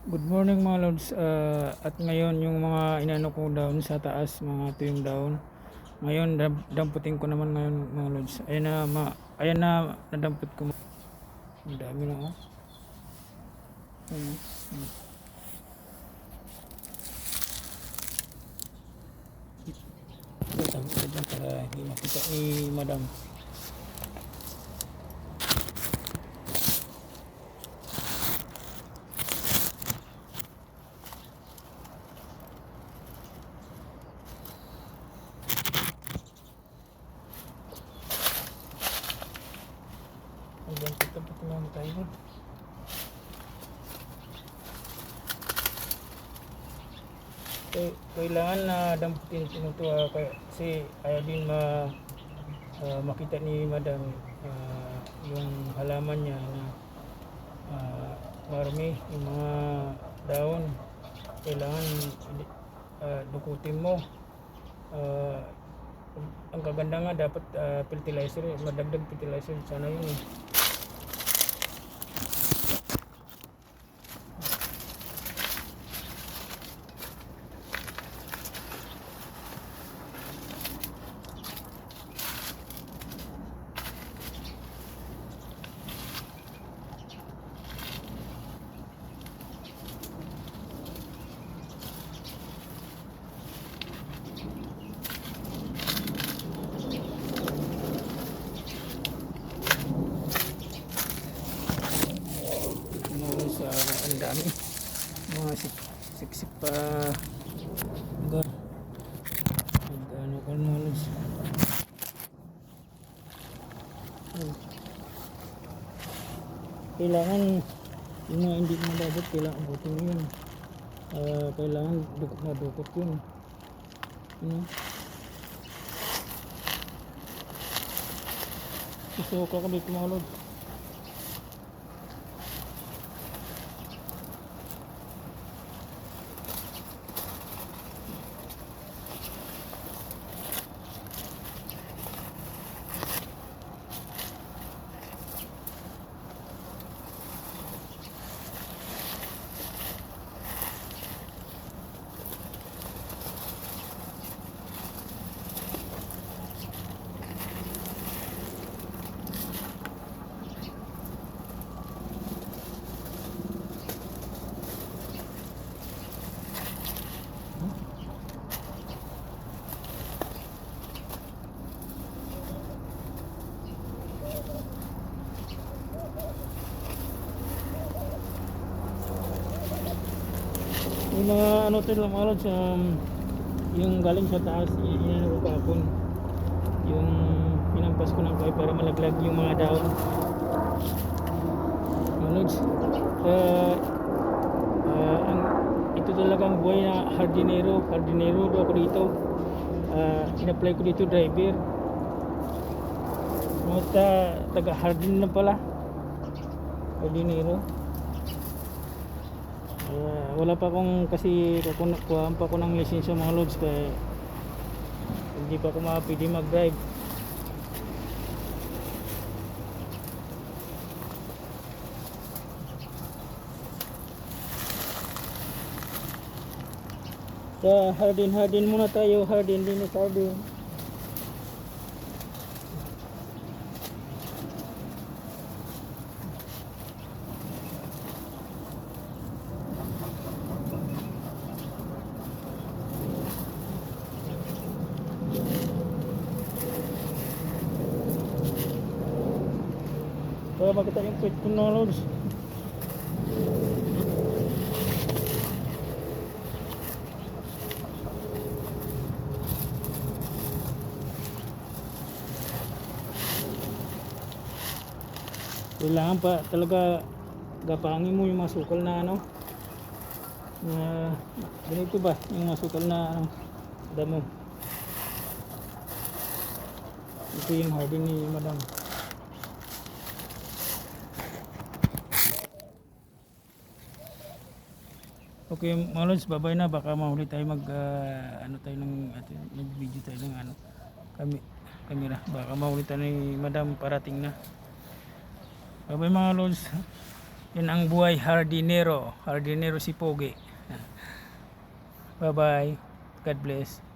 Good morning mga lods. At ngayon yung mga inano ko down sa taas, mga tuyong down. Ngayon damputin ko naman ngayon mga lods. Ayan na nadampot ko. Ang dami na oh. Ayan. Dampot ko dyan para hindi makita ni madam. Ang dampot naman tayo. Kailangan na damputin ito kasi ayaw din makita ni madam yung halaman niya na marami yung mga daon. Kailangan dukutin mo. Ang kaganda nga dapat fertilizer, madagdag fertilizer sana yun eh. Ang dami mga siksik pa ano ka knowledge. Kailangan yung mga hindi madabot, kailangan abutin yun. Kailangan dukot yun. Susuka ka dito mga lord. Yung mga ano tayo mga lods, yung galing sa taas, inano ko kahapon, yung pinampas ko ng kaway para malaglag yung mga daon mga lods. Ito talagang buhay na hardinero do ako dito. In-apply ko dito driver, taga hardin na pala, hardinero. Wala pa akong kasi kukuhaan pa ako ng lisensya mga lods, kaya hindi pa ako pwede mag drive. Sa hardin muna tayo, hardin din sa hardin. Para makita yung pwede ko mga lods. Kailangan pa talaga gapangin mo yung mga sukal na ano, na ganito ba yung mga sukal na ano, damo. Ito yung hardin ni madam. Okay mga lods, babay na, baka mahuli tayo ano tayo ng nag-video tayo ng ano camera, baka mahuli tayo ni madam parating na. Babay mga lods. Yun ang buhay hardinero. Hardinero si Pogi. Bye bye. God bless.